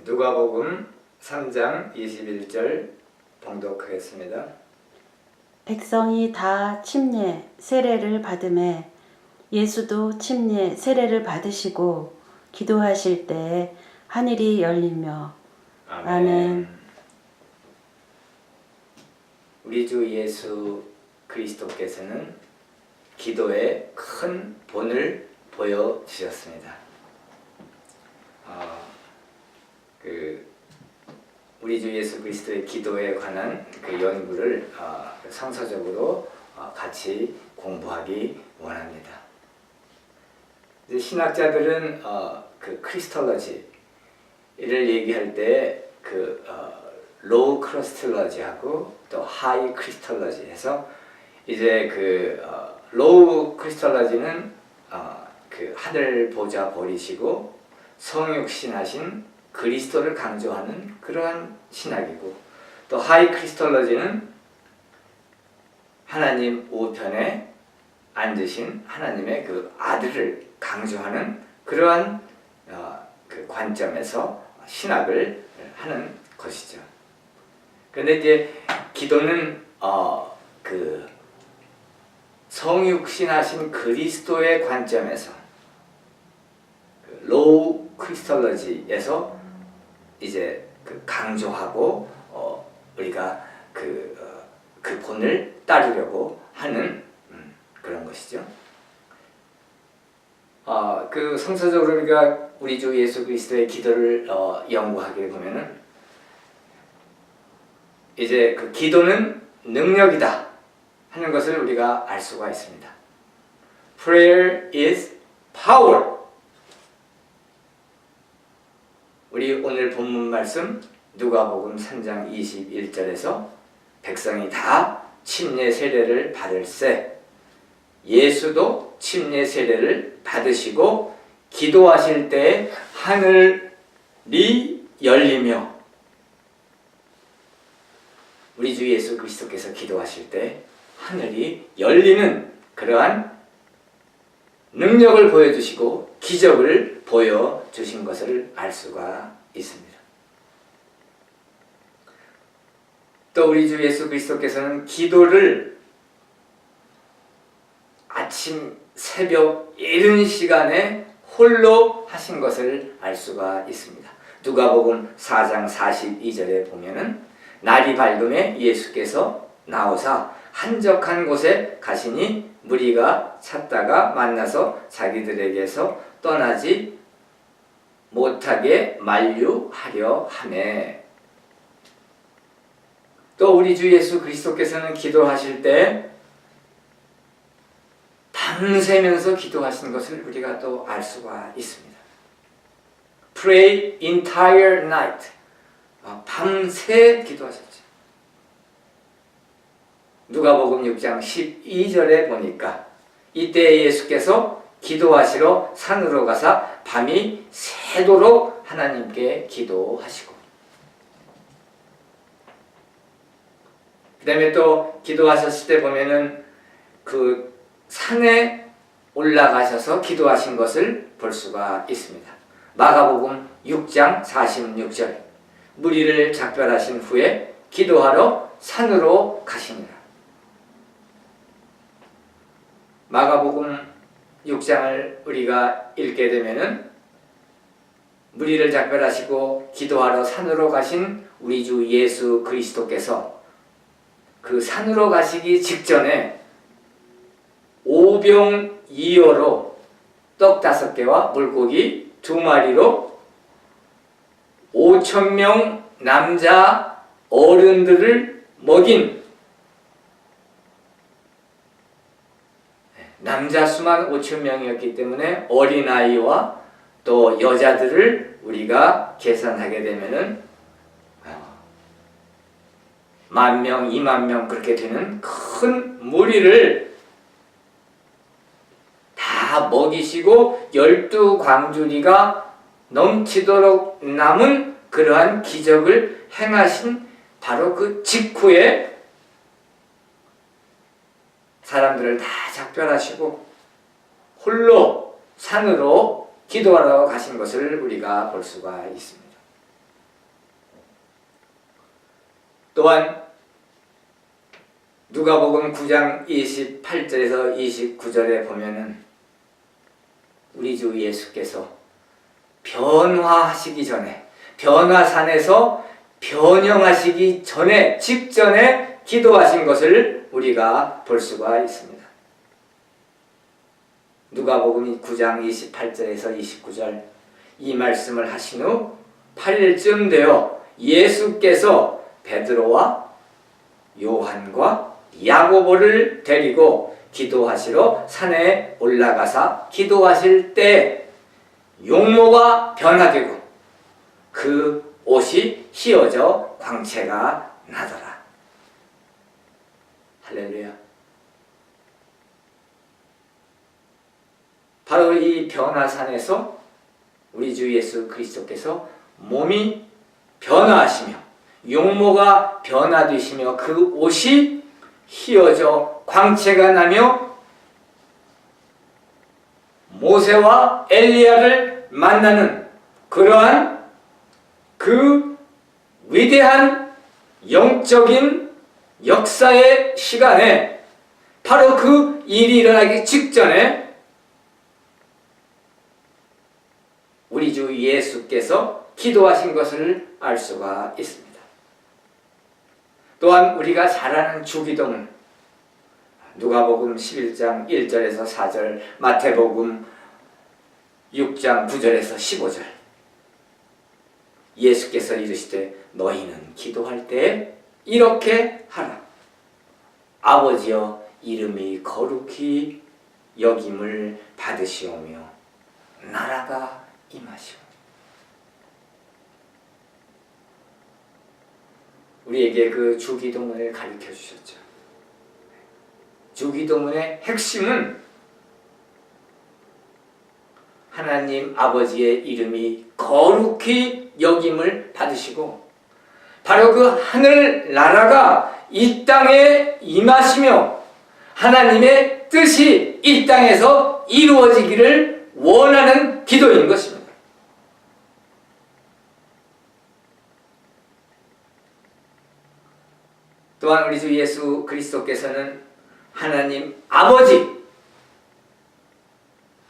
누가복음 3장 21절 봉독하겠습니다. 백성이 다 침례 세례를 받음에 예수도 침례 세례를 받으시고 기도하실 때에 하늘이 열리며 아멘. 우리 주 예수 그리스도께서는 기도에 큰 본을 보여주셨습니다. 우리 주 예수 그리스도의 기도에 관한 그 연구를 성서적으로 같이 공부하기 원합니다. 이제 신학자들은 그 크리스톨로지를 얘기할 때 그 로우 크리스톨로지하고 또 하이 크리스톨로지 해서 이제 그 로우 크리스톨로지는 그 하늘 보좌 버리시고 성육신하신 그리스도를 강조하는 그러한 신학이고, 또 하이 크리스톨로지는 하나님 우편에 앉으신 하나님의 그 아들을 강조하는 그러한 그 관점에서 신학을 하는 것이죠. 그런데 이제 기도는 그 성육신하신 그리스도의 관점에서 그 로우 크리스톨로지에서 이제 그 강조하고 우리가 그 본을 따르려고 하는 그런 것이죠. 그 성서적으로 우리가 우리 주 예수 그리스도의 기도를 연구하게 보면은 이제 그 기도는 능력이다 하는 것을 우리가 알 수가 있습니다. Prayer is power. 우리 오늘 본문 말씀 누가복음 3장 21절에서 백성이 다 침례 세례를 받을세 예수도 침례 세례를 받으시고 기도하실 때에 하늘이 열리며, 우리 주 예수 그리스도께서 기도하실 때 하늘이 열리는 그러한 능력을 보여주시고 기적을 보여주신 것을 알 수가 있습니다. 또 우리 주 예수 그리스도께서는 기도를 아침 새벽 이른 시간에 홀로 하신 것을 알 수가 있습니다. 누가복음 4장 42절에 보면은 날이 밝음에 예수께서 나오사 한적한 곳에 가시니 무리가 찾다가 만나서 자기들에게서 떠나지 못하게 만류하려 하네. 또 우리 주 예수 그리스도께서는 기도하실 때 밤새면서 기도하신 것을 우리가 또 알 수가 있습니다. Pray entire night. 밤새 기도하셨죠. 누가복음 6장 12절에 보니까 이때 예수께서 기도하시러 산으로 가사 밤이 새도록 하나님께 기도하시고, 그 다음에 또 기도하셨을 때 보면은 그 산에 올라가셔서 기도하신 것을 볼 수가 있습니다. 마가복음 6장 46절 무리를 작별하신 후에 기도하러 산으로 가시니라. 마가복음 6장을 우리가 읽게 되면은 무리를 작별하시고 기도하러 산으로 가신 우리 주 예수 그리스도께서 그 산으로 가시기 직전에 오병이어로 떡 5개와 물고기 2마리로 5,000명 남자 어른들을 먹인, 남자 수만 5,000명이었기 때문에 어린아이와 또 여자들을 우리가 계산하게 되면은 10,000명, 20,000명 그렇게 되는 큰 무리를 다 먹이시고 12광주리가 넘치도록 남은 그러한 기적을 행하신 바로 그 직후에 사람들을 다 작별하시고 홀로 산으로 기도하러 가신 것을 우리가 볼 수가 있습니다. 또한 누가복음 9장 28절에서 29절에 보면은 우리 주 예수께서 변화하시기 전에, 변화산에서 변형하시기 전에, 직전에 기도하신 것을 우리가 볼 수가 있습니다. 누가복음 9장 28절에서 29절, 이 말씀을 하신 후 8일쯤 되어 예수께서 베드로와 요한과 야고보를 데리고 기도하시러 산에 올라가사 기도하실 때 용모가 변화되고 그 옷이 휘어져 광채가 나더라. 할렐루야. 바로 이 변화산에서 우리 주 예수 그리스도께서 몸이 변화하시며 용모가 변화되시며 그 옷이 휘어져 광채가 나며 모세와 엘리야를 만나는 그러한 그 위대한 영적인 역사의 시간에 바로 그 일이 일어나기 직전에 우리 주 예수께서 기도하신 것을 알 수가 있습니다. 또한 우리가 잘 아는 주기도문, 누가복음 11장 1절에서 4절, 마태복음 6장 9절에서 15절, 예수께서 이르시되 너희는 기도할 때 이렇게 하라. 아버지여 이름이 거룩히 여김을 받으시오며 나라가 임하시오. 우리에게 그 주기도문을 가르쳐 주셨죠. 주기도문의 핵심은 하나님 아버지의 이름이 거룩히 여김을 받으시고 바로 그 하늘 나라가 이 땅에 임하시며 하나님의 뜻이 이 땅에서 이루어지기를 원하는 기도인 것입니다. 또한 우리 주 예수 그리스도께서는 하나님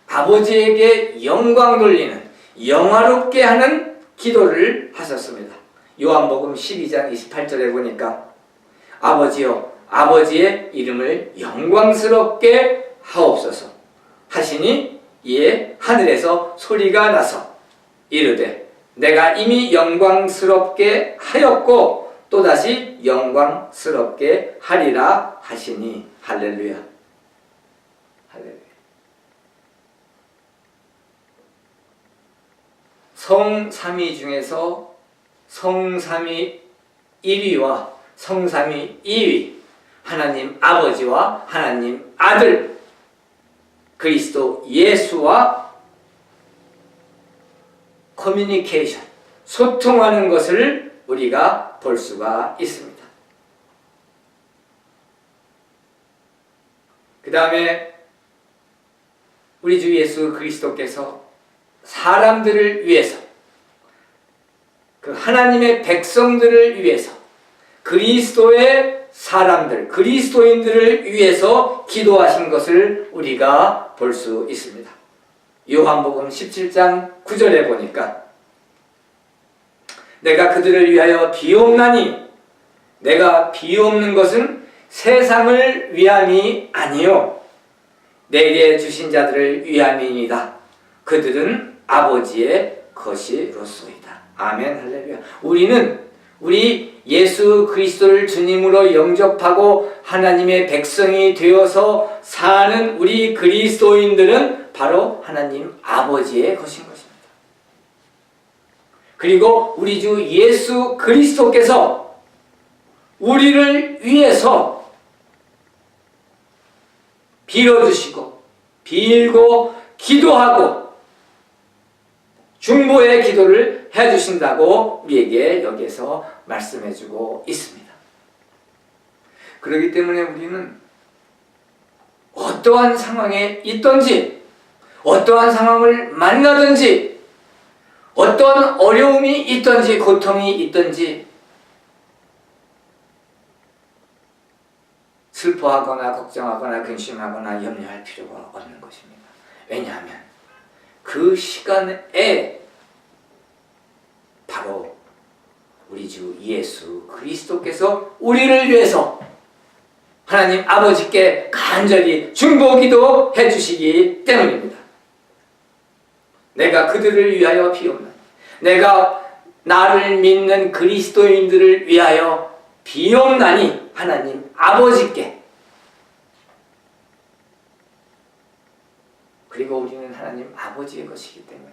아버지에게 영광 돌리는, 영화롭게 하는 기도를 하셨습니다. 요한복음 12장 28절에 보니까 아버지여 아버지의 이름을 영광스럽게 하옵소서 하시니 이에 하늘에서 소리가 나서 이르되 내가 이미 영광스럽게 하였고 또다시 영광스럽게 하리라 하시니 할렐루야. 할렐루야. 성삼위 중에서 성삼위 1위와 성삼위 2위, 하나님 아버지와 하나님 아들 그리스도 예수와 커뮤니케이션, 소통하는 것을 우리가 볼 수가 있습니다. 그 다음에 우리 주 예수 그리스도께서 사람들을 위해서, 그 하나님의 백성들을 위해서, 그리스도의 사람들, 그리스도인들을 위해서 기도하신 것을 우리가 볼 수 있습니다. 요한복음 17장 9절에 보니까 내가 그들을 위하여 비옵나니 내가 비옵는 것은 세상을 위함이 아니요 내게 주신 자들을 위함이니이다. 그들은 아버지의 것이로소이다. 아멘. 할렐루야. 우리 예수 그리스도를 주님으로 영접하고 하나님의 백성이 되어서 사는 우리 그리스도인들은 바로 하나님 아버지의 것인 것입니다. 그리고 우리 주 예수 그리스도께서 우리를 위해서 빌어주시고 빌고 기도하고 중보의 기도를 해주신다고 우리에게 여기에서 말씀해주고 있습니다. 그렇기 때문에 우리는 어떠한 상황에 있든지 어떠한 상황을 만나든지 어떠한 어려움이 있든지 고통이 있든지 슬퍼하거나 걱정하거나 근심하거나 염려할 필요가 없는 것입니다. 왜냐하면 그 시간에 바로 우리 주 예수 그리스도께서 우리를 위해서 하나님 아버지께 간절히 중보기도 해주시기 때문입니다. 내가 그들을 위하여 비옵나니, 내가 나를 믿는 그리스도인들을 위하여 비옵나니 하나님 아버지께. 그리고 우리는 하나님 아버지의 것이기 때문에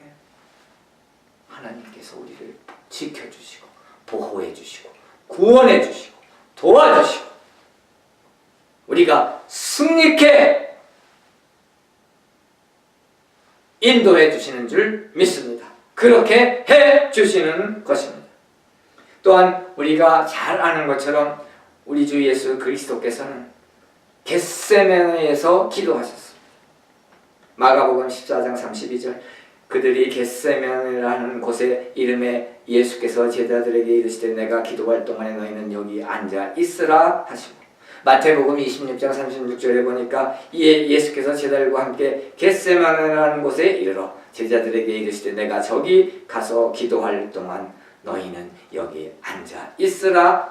하나님께서 우리를 지켜주시고 보호해주시고 구원해주시고 도와주시고 우리가 승리케 인도해 주시는 줄 믿습니다. 그렇게 해 주시는 것입니다. 또한 우리가 잘 아는 것처럼 우리 주 예수 그리스도께서는 겟세마네에서 기도하셨습니다. 마가복음 14장 32절, 그들이 겟세마네라는 곳에 이름에 예수께서 제자들에게 이르시되 내가 기도할 동안에 너희는 여기 앉아 있으라 하시고, 마태복음 26장 36절에 보니까 이에 예수께서 제자들과 함께 겟세마네라는 곳에 이르러 제자들에게 이르시되 내가 저기 가서 기도할 동안 너희는 여기 앉아 있으라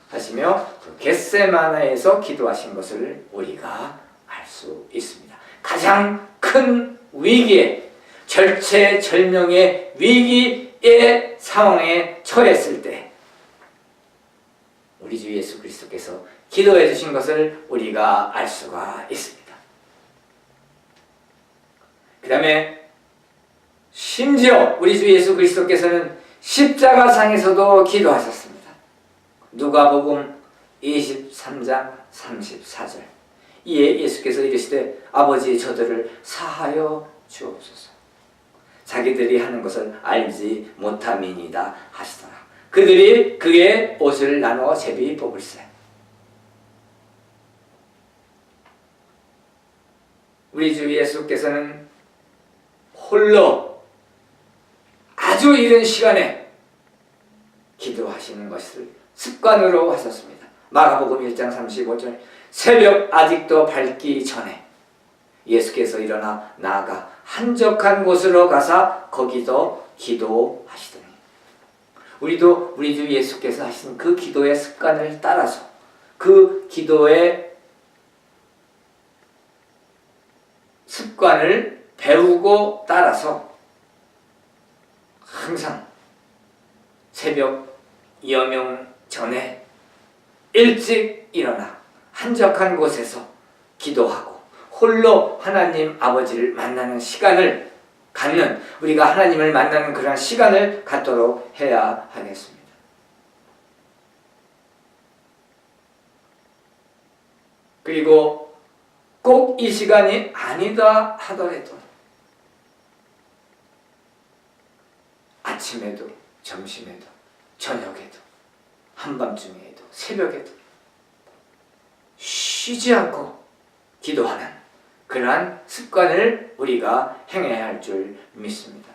하시며 그 겟세마네에서 기도하신 것을 우리가 알 수 있습니다. 가장 큰 위기에, 절체절명의 위기의 상황에 처했을 때 우리 주 예수 그리스도께서 기도해 주신 것을 우리가 알 수가 있습니다. 그 다음에 심지어 우리 주 예수 그리스도께서는 십자가상에서도 기도하셨습니다. 누가복음 23장 34절, 이에 예수께서 이르시되 아버지 저들을 사하여 주옵소서. 자기들이 하는 것을 알지 못함이니이다 하시더라. 그들이 그의 옷을 나누어 제비 뽑을세. 우리 주 예수께서는 홀로 아주 이른 시간에 기도하시는 것을 습관으로 하셨습니다. 마가복음 1장 35절, 새벽 아직도 밝기 전에 예수께서 일어나 나아가 한적한 곳으로 가사 거기서 기도하시더니, 우리도 우리 주 예수께서 하신 그 기도의 습관을 따라서 그 기도의 습관을 배우고 따라서 항상 새벽 여명 전에 일찍 일어나 한적한 곳에서 기도하고 홀로 하나님 아버지를 만나는 시간을 갖는, 우리가 하나님을 만나는 그런 시간을 갖도록 해야 하겠습니다. 그리고 꼭 이 시간이 아니다 하더라도 아침에도 점심에도 저녁에도 한밤중에도 새벽에도 쉬지 않고 기도하는 그러한 습관을 우리가 행해야 할 줄 믿습니다.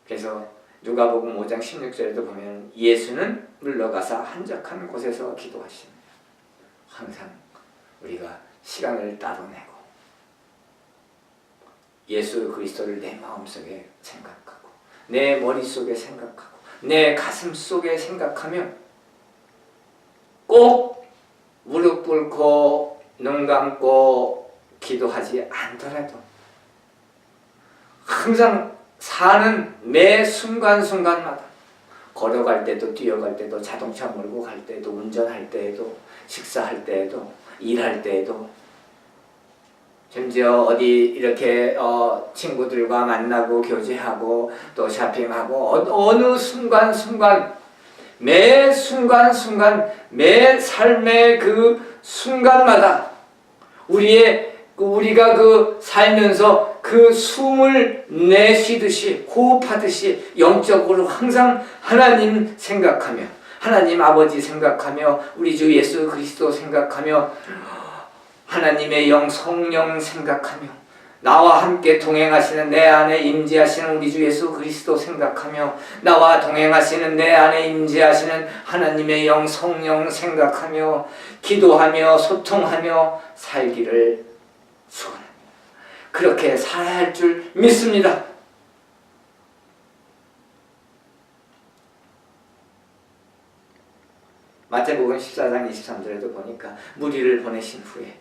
그래서 누가복음 5장 16절에도 보면 예수는 물러가사 한적한 곳에서 기도하십니다. 항상 우리가 시간을 따로 내고 예수 그리스도를 내 마음속에 생각하고 내 머릿속에 생각하고 내 가슴 속에 생각하면 꼭 무릎 꿇고 눈 감고 기도하지 않더라도 항상 사는 매 순간순간마다, 걸어갈 때도 뛰어갈 때도 자동차 몰고 갈 때도 운전할 때에도 식사할 때에도 일할 때에도 심지어 어디 이렇게 친구들과 만나고 교제하고 또 쇼핑하고 어느 순간순간, 매 순간순간, 매 삶의 그 순간마다 우리가 그 살면서 그 숨을 내쉬듯이 호흡하듯이 영적으로 항상 하나님 생각하며 하나님 아버지 생각하며 우리 주 예수 그리스도 생각하며 하나님의 영 성령 생각하며 나와 함께 동행하시는 내 안에 임재하시는 우리 주 예수 그리스도 생각하며 나와 동행하시는 내 안에 임재하시는 하나님의 영 성령 생각하며 기도하며 소통하며 살기를 소원합니다. 그렇게 살아야 할 줄 믿습니다. 마태복음 14장 23절에도 보니까 무리를 보내신 후에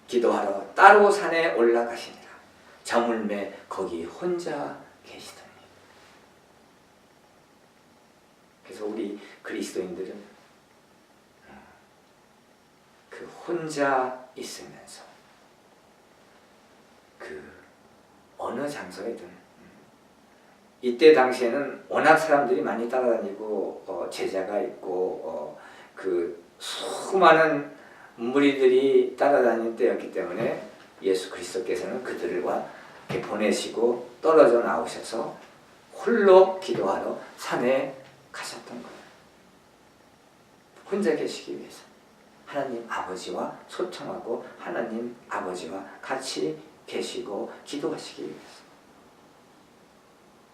기도하러 따로 산에 올라가시니라. 저물매 거기 혼자 계시더니. 그래서 우리 그리스도인들은 그 혼자 있으면서 그 어느 장소에든 이때 당시에는 워낙 사람들이 많이 따라다니고 제자가 있고 그 수많은 무리들이 따라다닐 때였기 때문에 예수 그리스도께서는 그들과 이렇게 보내시고 떨어져 나오셔서 홀로 기도하러 산에 가셨던 거예요. 혼자 계시기 위해서 하나님 아버지와 소통하고 하나님 아버지와 같이 계시고 기도하시기 위해서.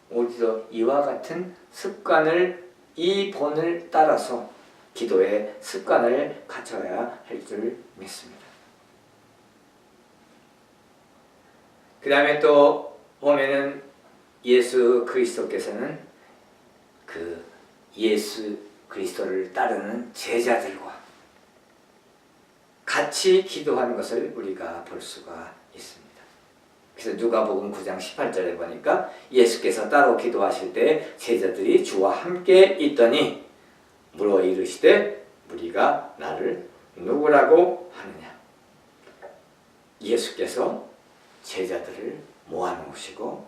우리도 이와 같은 습관을, 이 본을 따라서 기도의 습관을 갖춰야 할 줄 믿습니다. 그 다음에 또 보면은 예수 그리스도께서는 그 예수 그리스도를 따르는 제자들과 같이 기도하는 것을 우리가 볼 수가 있습니다. 그래서 누가복음 9장 18절에 보니까 예수께서 따로 기도하실 때 제자들이 주와 함께 있더니 물어 이르시되 무리가 나를 누구라고 하느냐. 예수께서 제자들을 모아놓으시고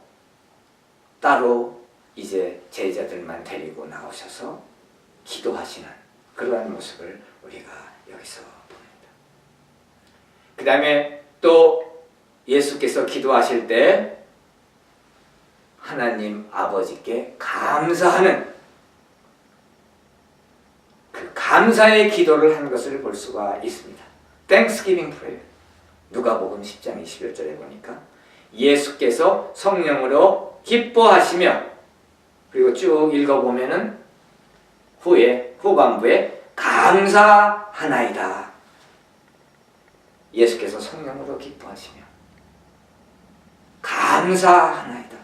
따로 이제 제자들만 데리고 나오셔서 기도하시는 그러한 모습을 우리가 여기서 봅니다. 그 다음에 또 예수께서 기도하실 때 하나님 아버지께 감사하는 그 감사의 기도를 한 것을 볼 수가 있습니다. Thanksgiving prayer. 누가복음 10장 21절에 보니까 예수께서 성령으로 기뻐하시며 그리고 쭉 읽어보면은 후반부에 감사하나이다. 예수께서 성령으로 기뻐하시며 감사하나이다.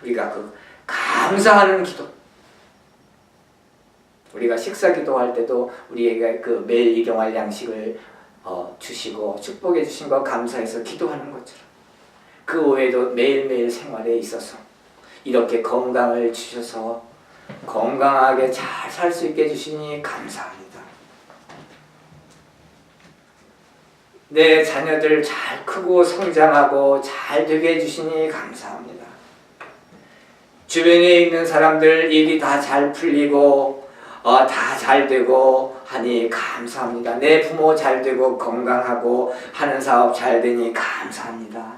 우리가 그 감사하는 기도, 우리가 식사 기도할 때도 우리에게 그 매일 일용할 양식을 주시고 축복해 주신 것 감사해서 기도하는 것처럼 그 외에도 매일매일 생활에 있어서 이렇게 건강을 주셔서 건강하게 잘 살 수 있게 해주시니 감사합니다. 내 자녀들 잘 크고 성장하고 잘 되게 해주시니 감사합니다. 주변에 있는 사람들 일이 다 잘 풀리고 다 잘 되고 하니 감사합니다. 내 부모 잘 되고 건강하고 하는 사업 잘 되니 감사합니다.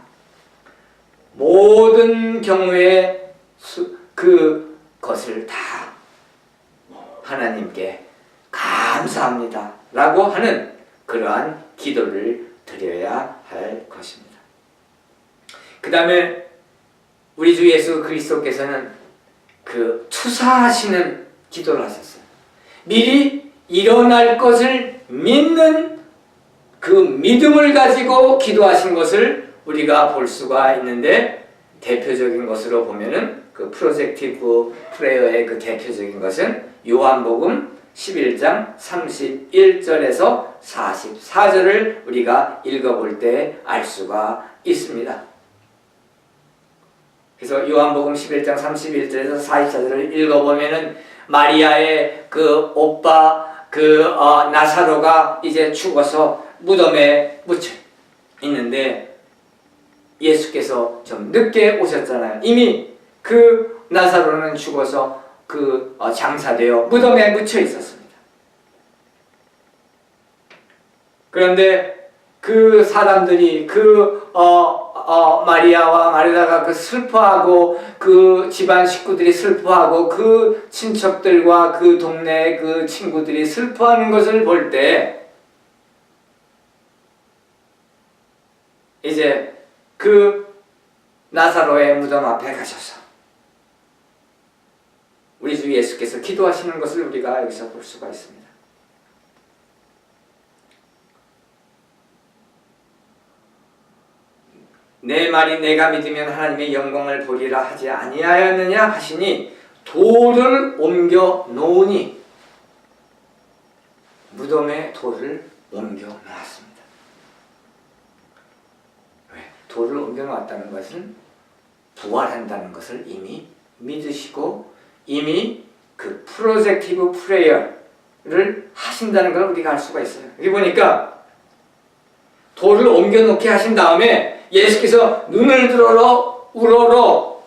모든 경우에 그것을 다 하나님께 감사합니다 라고 하는 그러한 기도를 드려야 할 것입니다. 그 다음에 우리 주 예수 그리스도께서는 그 투사하시는 기도를 하셨어요. 미리 일어날 것을 믿는 그 믿음을 가지고 기도하신 것을 우리가 볼 수가 있는데, 대표적인 것으로 보면은 그 프로젝티브 프레이어의 그 대표적인 것은 요한복음 11장 31절에서 44절을 우리가 읽어볼 때 알 수가 있습니다. 그래서 요한복음 11장 31절에서 44절을 읽어보면은 마리아의 그 오빠 나사로가 이제 죽어서 무덤에 묻혀 있는데 예수께서 좀 늦게 오셨잖아요. 이미 그 나사로는 죽어서 장사되어 무덤에 묻혀 있었습니다. 그런데 그 사람들이 마리아와 마르다가 슬퍼하고 그 집안 식구들이 슬퍼하고 그 친척들과 그 동네 그 친구들이 슬퍼하는 것을 볼 때 이제 그 나사로의 무덤 앞에 가셔서 우리 주 예수께서 기도하시는 것을 우리가 여기서 볼 수가 있습니다. 내 말이 내가 믿으면 하나님의 영광을 보리라 하지 아니하였느냐 하시니 돌을 옮겨 놓으니 무덤에 돌을 옮겨 놓았습니다. 왜? 돌을 옮겨 놓았다는 것은 부활한다는 것을 이미 믿으시고 이미 그 프로젝티브 프레이어를 하신다는 걸 우리가 알 수가 있어요. 여기 보니까 돌을 옮겨 놓게 하신 다음에 예수께서 눈을 들어 우러러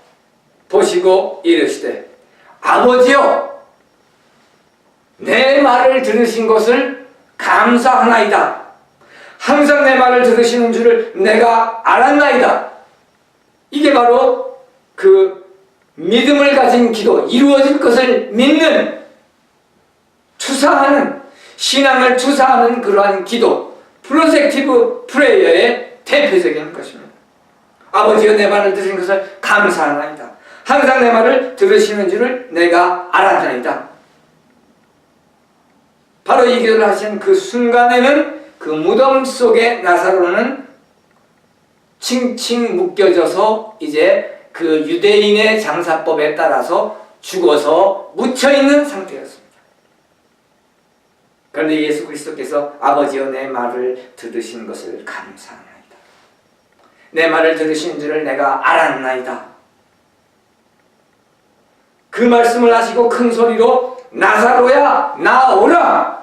보시고 이르시되 아버지여 내 말을 들으신 것을 감사하나이다. 항상 내 말을 들으시는 줄을 내가 알았나이다. 이게 바로 그 믿음을 가진 기도, 이루어질 것을 믿는, 투사하는, 신앙을 투사하는 그러한 기도, 프로젝티브 프레이어의 대표적인 것입니다. 아버지여 내 말을 들으신 것을 감사하나이다. 항상 내 말을 들으시는 줄을 내가 알았나이다. 바로 이 기도를 하신 그 순간에는 그 무덤 속에 나사로는 칭칭 묶여져서 이제 그 유대인의 장사법에 따라서 죽어서 묻혀있는 상태였습니다. 그런데 예수 그리스도께서 아버지여 내 말을 들으신 것을 감사하나이다. 내 말을 들으신 줄을 내가 알았나이다. 그 말씀을 하시고 큰 소리로 나사로야 나오라.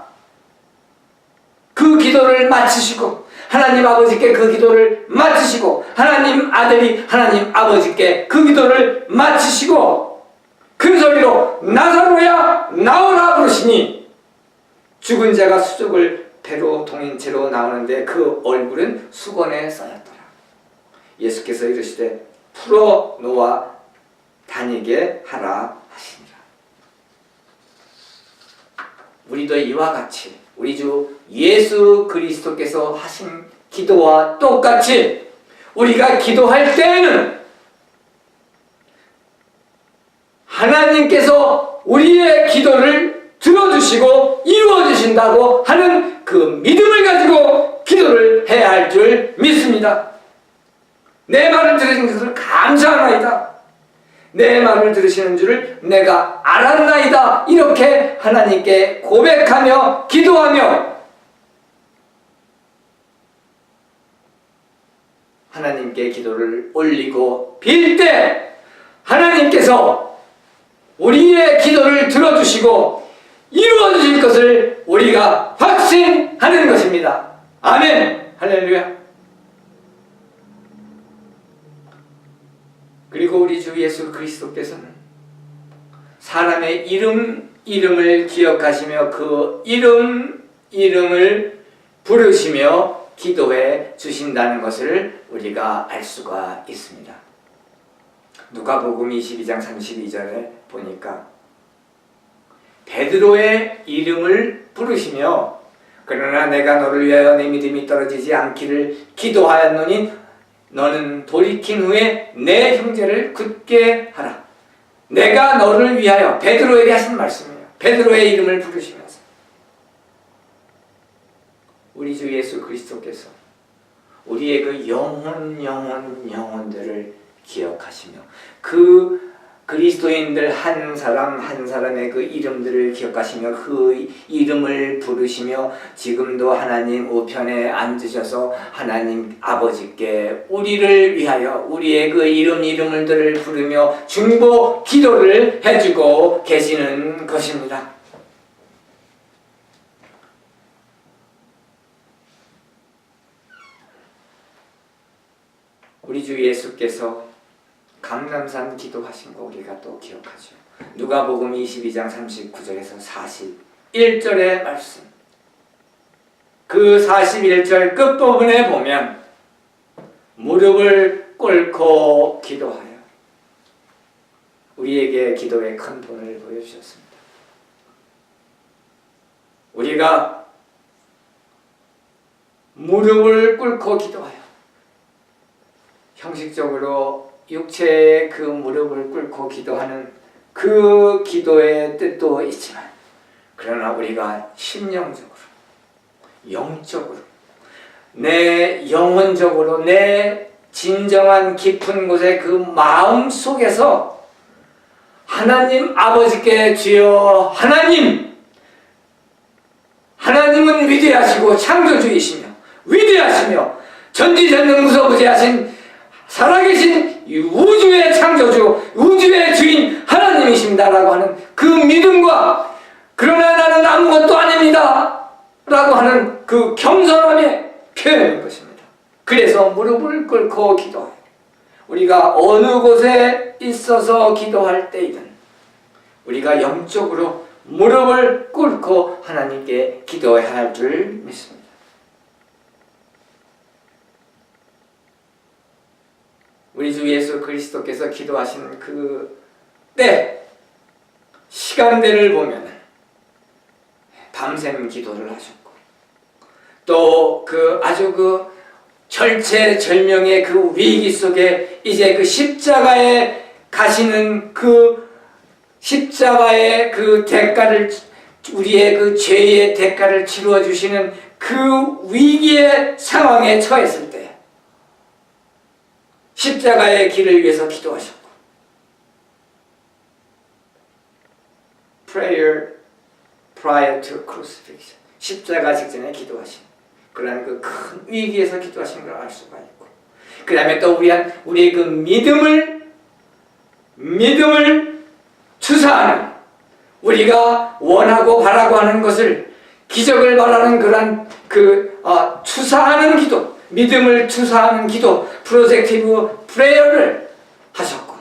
그 기도를 마치시고 하나님 아버지께 그 기도를 마치시고 하나님 아들이 하나님 아버지께 그 기도를 마치시고 큰 소리로 나사로야 나오라 부르시니 죽은 자가 수족을 배로 동인 채로 나오는데 그 얼굴은 수건에 쌓였더라. 예수께서 이르시되 풀어 놓아 다니게 하라 하시니라. 우리도 이와 같이 우리 주 예수 그리스도께서 하신 기도와 똑같이 우리가 기도할 때에는 하나님께서 우리의 기도를 들어주시고 이루어주신다고 하는 그 믿음을 가지고 기도를 해야 할 줄 믿습니다. 내 말을 들으신 것을 감사하나이다. 내 말을 들으시는 줄을 내가 알았나이다. 이렇게 하나님께 고백하며 기도하며 하나님께 기도를 올리고 빌 때 하나님께서 우리의 기도를 들어주시고 이루어주실 것을 우리가 확신하는 것입니다. 아멘. 할렐루야. 그리고 우리 주 예수 그리스도께서는 사람의 이름을 기억하시며 그 이름을 부르시며 기도해 주신다는 것을 우리가 알 수가 있습니다. 누가복음 22장 32절에 보니까 베드로의 이름을 부르시며 그러나 내가 너를 위하여 내 믿음이 떨어지지 않기를 기도하였노니 너는 돌이킨 후에 내 형제를 굳게 하라. 내가 너를 위하여 베드로에게 하신 말씀이에요. 베드로의 이름을 부르시면서 우리 주 예수 그리스도께서 우리의 그 영혼들을 기억하시며 그 그리스도인들 한 사람 한 사람의 그 이름들을 기억하시며 그 이름을 부르시며 지금도 하나님 우편에 앉으셔서 하나님 아버지께 우리를 위하여 우리의 그 이름들을 부르며 중보 기도를 해주고 계시는 것입니다. 우리 주 예수께서 감람산 기도하신 거 우리가 또 기억하죠. 누가복음 22장 39절에서 41절의 말씀. 그 41절 끝부분에 보면 무릎을 꿇고 기도하여 우리에게 기도의 큰 본을 보여주셨습니다. 우리가 무릎을 꿇고 기도하여 형식적으로 육체의 그 무릎을 꿇고 기도하는 그 기도의 뜻도 있지만, 그러나 우리가 심령적으로, 영적으로, 내 영혼적으로, 내 진정한 깊은 곳의 그 마음 속에서 하나님 아버지께 주여 하나님은 위대하시고 창조주이시며 위대하시며 전지전능무소부지하신 살아계신 우주의 창조주, 우주의 주인 하나님이십니다 라고 하는 그 믿음과, 그러나 나는 아무것도 아닙니다 라고 하는 그 겸손함의 표현인 것입니다. 그래서 무릎을 꿇고 기도해요. 우리가 어느 곳에 있어서 기도할 때이든 우리가 영적으로 무릎을 꿇고 하나님께 기도해야 할 줄 믿습니다. 우리 주 예수 그리스도께서 기도하신 그 때, 시간대를 보면 밤샘 기도를 하셨고, 또 그 아주 그 절체절명의 그 위기 속에 이제 그 십자가에 가시는 그 십자가의 그 대가를, 우리의 그 죄의 대가를 치루어 주시는 그 위기의 상황에 처했을 때 십자가의 길을 위해서 기도하셨고, prayer prior to crucifixion, 십자가 직전에 기도하신 그러한 그 큰 위기에서 기도하신 걸 알 수가 있고, 그 다음에 또 우리의 그 믿음을 투사하는, 우리가 원하고 바라고 하는 것을, 기적을 바라는 그러한 투사하는 기도, 믿음을 투사하는 기도, 프로젝티브 프레이어를 하셨고,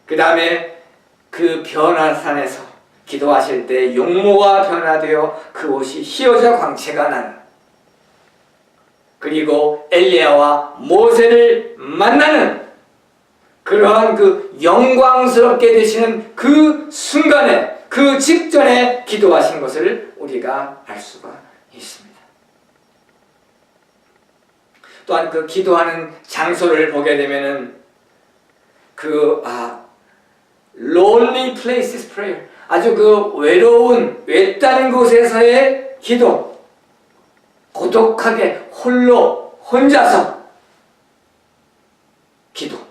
그 다음에 그 변화산에서 기도하실 때 용모가 변화되어 그 옷이 휘어져 광채가 나는, 그리고 엘리야와 모세를 만나는 그러한 그 영광스럽게 되시는 그 순간에, 그 직전에 기도하신 것을 우리가 알 수가 있습니다. 또한 그 기도하는 장소를 보게 되면은 lonely places prayer, 아주 그 외로운 외딴 곳에서의 기도, 고독하게 혼자서 기도.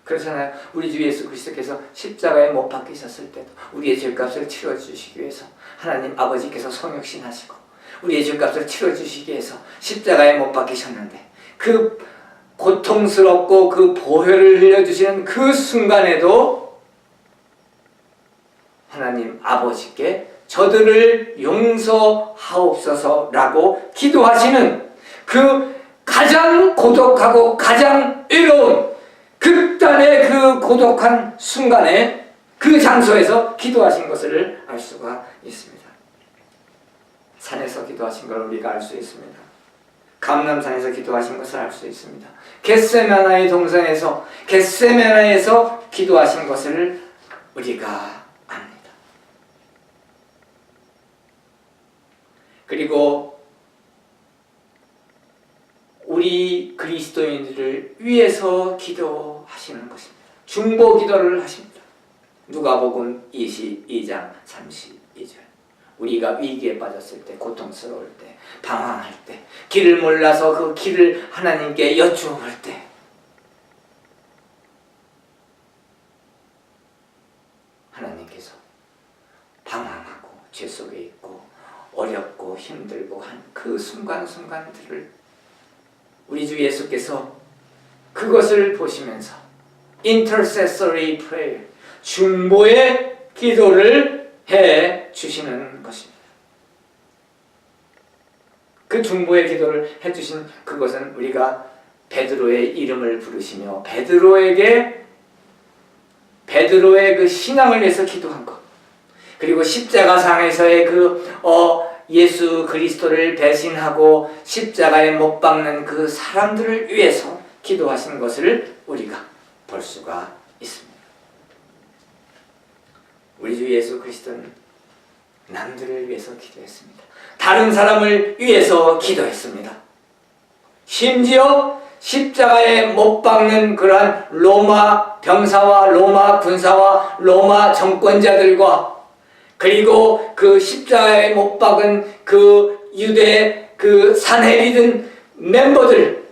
그렇잖아요. 우리 주 예수 그리스도께서 십자가에 못 박히셨을 때도 우리의 죄값을 치러주시기 위해서 하나님 아버지께서 성육신하시고 우리의 죄값을 치러주시기 위해서 십자가에 못 박히셨는데, 그 고통스럽고 그 보혈을 흘려주시는 그 순간에도 하나님 아버지께 저들을 용서하옵소서라고 기도하시는 그 가장 고독하고 가장 외로운 극단의 그 고독한 순간에 그 장소에서 기도하신 것을 알 수가 있습니다. 산에서 기도하신 걸 우리가 알 수 있습니다. 감람산에서 기도하신 것을 알 수 있습니다. 겟세마나의 동산에서, 겟세마나에서 기도하신 것을 우리가 압니다. 그리고 우리 그리스도인들을 위해서 기도하시는 것입니다. 중보 기도를 하십니다. 누가복음 22장 32절. 우리가 위기에 빠졌을 때, 고통스러울 때, 방황할 때, 길을 몰라서 그 길을 하나님께 여쭈어볼 때, 하나님께서 방황하고 죄 속에 있고 어렵고 힘들고 한 그 순간순간들을 우리 주 예수께서 그것을 보시면서 intercessory prayer, 중보의 기도를 해 주시는 것입니다. 그 중보의 기도를 해 주신 그것은 우리가 베드로의 이름을 부르시며 베드로의 그 신앙을 위해서 기도한 것, 그리고 십자가상에서의 예수 그리스도를 배신하고 십자가에 못 박는 그 사람들을 위해서 기도하신 것을 우리가 볼 수가 있습니다. 우리 주 예수 그리스도는 남들을 위해서 기도했습니다. 다른 사람을 위해서 기도했습니다. 심지어 십자가에 못 박는 그러한 로마 병사와 로마 군사와 로마 정권자들과 그리고 그 십자가에 못 박은 그 유대 그 산헤리든 멤버들,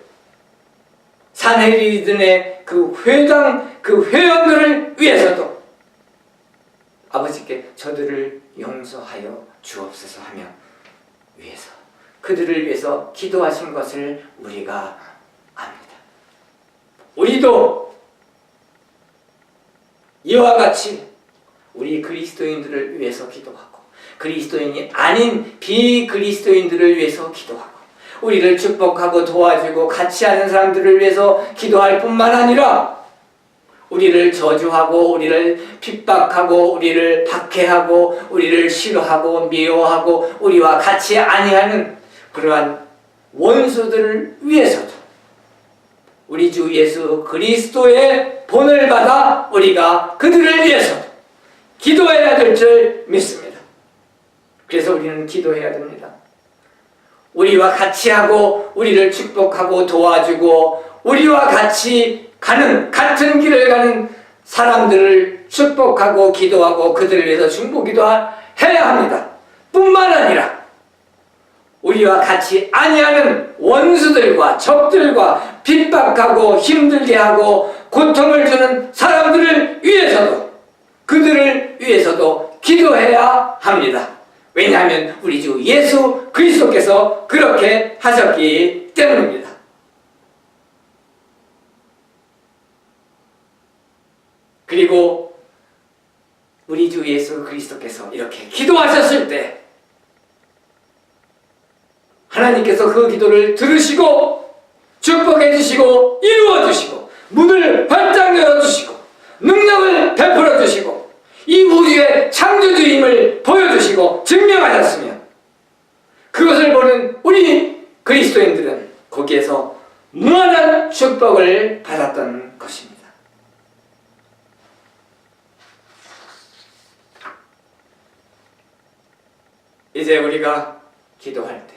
산헤리든의 그 회당 그 회원들을 위해서도 아버지께 저들을 용서하여 주옵소서 하며 위해서 그들을 위해서 기도하신 것을 우리가 압니다. 우리도 이와 같이 우리 그리스도인들을 위해서 기도하고 그리스도인이 아닌 비그리스도인들을 위해서 기도하고 우리를 축복하고 도와주고 같이 하는 사람들을 위해서 기도할 뿐만 아니라 우리를 저주하고 우리를 핍박하고 우리를 박해하고 우리를 싫어하고 미워하고 우리와 같이 아니하는 그러한 원수들을 위해서도 우리 주 예수 그리스도의 본을 받아 우리가 그들을 위해서도 기도해야 될 줄 믿습니다. 그래서 우리는 기도해야 됩니다. 우리와 같이 하고 우리를 축복하고 도와주고 우리와 같이 가는 같은 길을 가는 사람들을 축복하고 기도하고 그들을 위해서 중보기도 해야 합니다. 뿐만 아니라 우리와 같이 아니하는 원수들과 적들과 핍박하고 힘들게 하고 고통을 주는 사람들을 위해서도 그들을 위해서도 기도해야 합니다. 왜냐하면 우리 주 예수 그리스도께서 그렇게 하셨기 때문입니다. 그리고 우리 주 예수 그리스도께서 이렇게 기도하셨을 때 하나님께서 그 기도를 들으시고 축복해 주시고 이루어 주시고 문을 활짝 열어 주시고 능력을 베풀어 주시고 이 우주의 창조주임을 보여주시고 증명하셨으면 그것을 보는 우리 그리스도인들은 거기에서 무한한 축복을 받았던 것입니다. 이제 우리가 기도할 때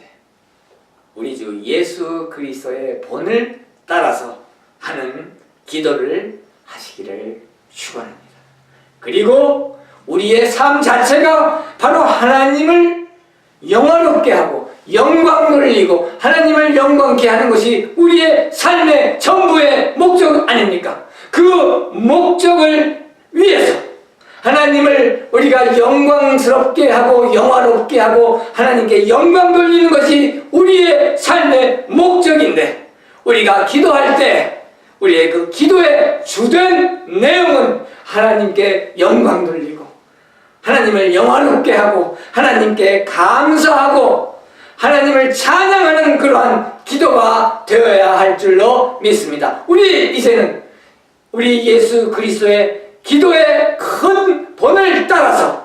우리 주 예수 그리스도의 본을 따라서 하는 기도를 하시기를 축원합니다. 그리고 우리의 삶 자체가 바로 하나님을 영화롭게 하고 영광 돌리고 하나님을 영광케 하는 것이 우리의 삶의 전부의 목적 아닙니까? 그 목적을 위해서 하나님을 우리가 영광스럽게 하고 영화롭게 하고 하나님께 영광 돌리는 것이 우리의 삶의 목적인데 우리가 기도할 때 우리의 그 기도의 주된 내용은 하나님께 영광 돌리고 하나님을 영화롭게 하고 하나님께 감사하고 하나님을 찬양하는 그러한 기도가 되어야 할 줄로 믿습니다. 우리 이제는 우리 예수 그리스도의 기도의 큰 본을 따라서